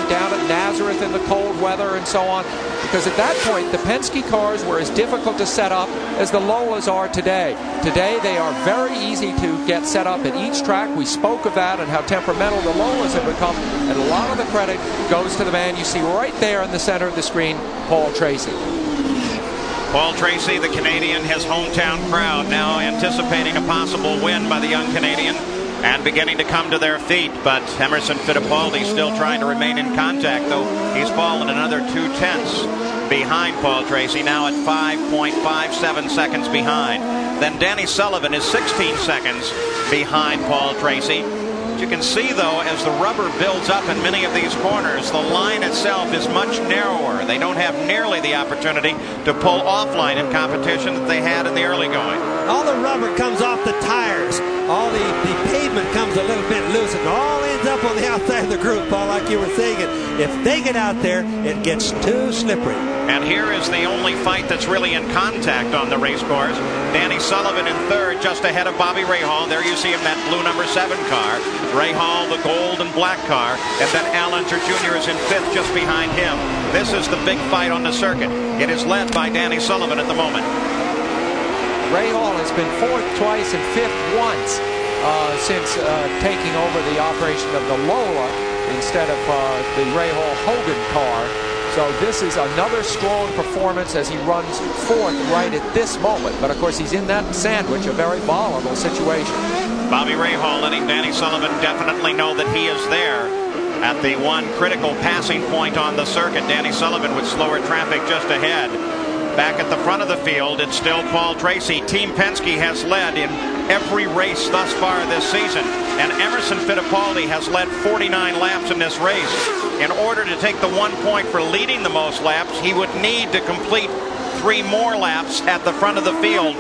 down at Nazareth in the cold weather and so on. Because at that point, the Penske cars were as difficult to set up as the Lolas are today. Today, they are very easy to get set up at each track. We spoke of that and how temperamental the Lolas have become. And a lot of the credit goes to the man you see right there in the center of the screen, Paul Tracy. Paul Tracy, the Canadian, his hometown crowd now anticipating a possible win by the young Canadian and beginning to come to their feet. But Emerson Fittipaldi still trying to remain in contact, though he's fallen another 2/10 behind Paul Tracy, now at 5.57 seconds behind. Then Danny Sullivan is 16 seconds behind Paul Tracy. You can see, though, as the rubber builds up in many of these corners, the line itself is much narrower. They don't have nearly the opportunity to pull offline in competition that they had in the early going. All the rubber comes off the tires. All the pavement comes a little bit loose. It all ends up on the outside of the group, Paul, like you were saying. If they get out there, it gets too slippery. And here is the only fight that's really in contact on the race course. Danny Sullivan in third, just ahead of Bobby Rahal. There you see him, that blue number 7 car. Rahal, the gold and black car. And then Allinger Jr. is in fifth, just behind him. This is the big fight on the circuit. It is led by Danny Sullivan at the moment. Rahal has been fourth twice and fifth once since taking over the operation of the Lola instead of the Rahal-Hogan car. So this is another strong performance as he runs fourth right at this moment. But of course he's in that sandwich, a very volatile situation. Bobby Rahal letting Danny Sullivan definitely know that he is there at the one critical passing point on the circuit. Danny Sullivan with slower traffic just ahead. Back at the front of the field, it's still Paul Tracy. Team Penske has led in every race thus far this season, and Emerson Fittipaldi has led 49 laps in this race. In order to take the 1 point for leading the most laps, he would need to complete 3 more laps at the front of the field,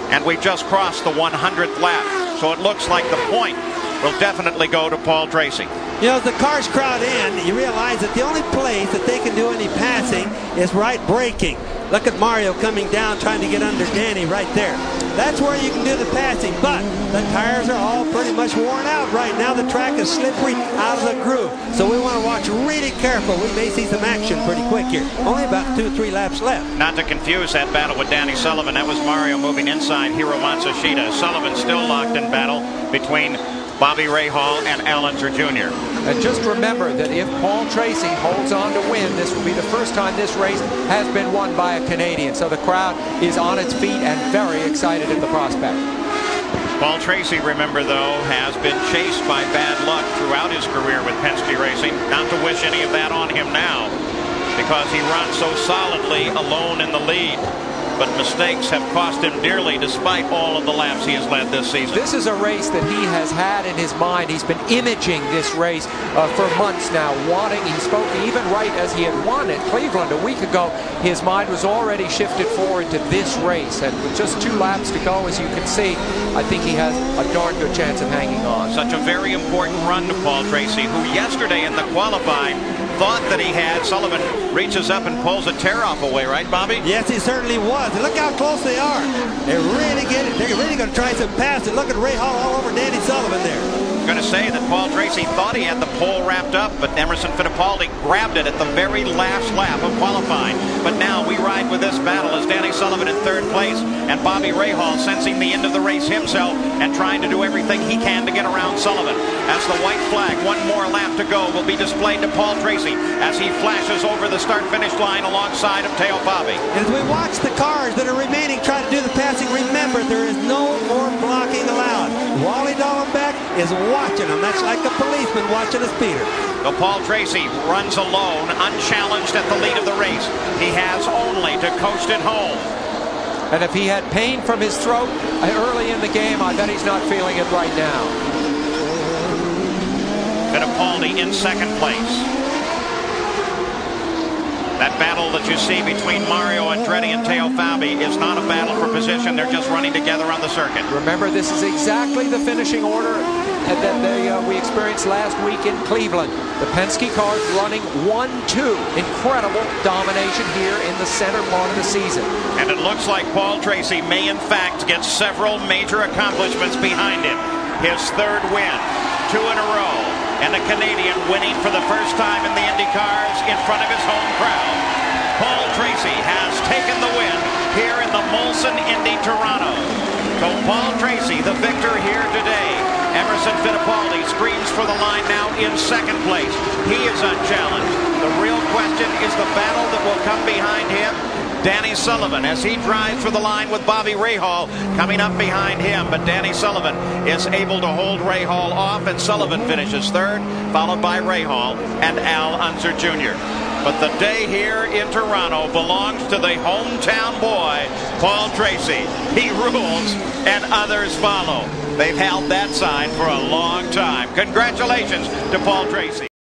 and we've just crossed the 100th lap. So it looks like the point will definitely go to Paul Tracy. You know, as the cars crowd in, you realize that the only place that they can do any passing is right braking. Look at Mario coming down trying to get under Danny right there. That's where you can do the passing, but the tires are all pretty much worn out right now. The track is slippery out of the groove, so we want to watch really careful. We may see some action pretty quick here. Only about 2-3 laps left. Not to confuse that battle with Danny Sullivan. That was Mario moving inside Hiro Matsushita. Sullivan still locked in battle between Bobby Rahal and Allinger Jr. And just remember that if Paul Tracy holds on to win, this will be the first time this race has been won by a Canadian. So the crowd is on its feet and very excited at the prospect. Paul Tracy, remember, though, has been chased by bad luck throughout his career with Penske Racing. Not to wish any of that on him now, because he runs so solidly alone in the lead. But mistakes have cost him dearly despite all of the laps he has led this season. This is a race that he has had in his mind. He's been imaging this race for months now, he spoke even right as he had won at Cleveland a week ago. His mind was already shifted forward to this race, and with just 2 laps to go, as you can see, I think he has a darn good chance of hanging on. Such a very important run to Paul Tracy, who yesterday in the qualifying thought that he had. Sullivan reaches up and pulls a tear-off away, right, Bobby? Yes, he certainly was. And look how close they are. They're really getting it. They're really going to try some pass. And look at Rahal all over Danny Sullivan there. I'm going to say that Paul Tracy thought he had the pole wrapped up, but Emerson Fittipaldi grabbed it at the very last lap of qualifying. But now we ride with this battle as Danny Sullivan in third place and Bobby Rahal sensing the end of the race himself and trying to do everything he can to get around Sullivan. As the white flag, 1 more lap to go, will be displayed to Paul Tracy as he flashes over the start-finish line alongside of Teo Fabi. As we watch the cars that are remaining try to do the passing, remember there is no more blocking allowed. Wally Dallenbach is watching them. That's like a policeman watching a speeder. So Paul Tracy runs alone, unchallenged at the lead of the race. He has only to coast it home. And if he had pain from his throat early in the game, I bet he's not feeling it right now. Fittipaldi in second place. That battle that you see between Mario Andretti and Teo Fabi is not a battle for position. They're just running together on the circuit. Remember, this is exactly the finishing order that we experienced last week in Cleveland. The Penske cars running 1-2. Incredible domination here in the center part of the season. And it looks like Paul Tracy may in fact get several major accomplishments behind him. His third win, 2 in a row. and a Canadian winning for the first time in the IndyCars in front of his home crowd. Paul Tracy has taken the win here in the Molson Indy Toronto. So Paul Tracy, the victor here today. Emerson Fittipaldi screens for the line now in second place. He is unchallenged. The real question is the battle that will come behind him. Danny Sullivan, as he drives for the line with Bobby Rahal coming up behind him. But Danny Sullivan is able to hold Rahal off, and Sullivan finishes third, followed by Rahal and Al Unser Jr. But the day here in Toronto belongs to the hometown boy, Paul Tracy. He rules and others follow. They've held that sign for a long time. Congratulations to Paul Tracy.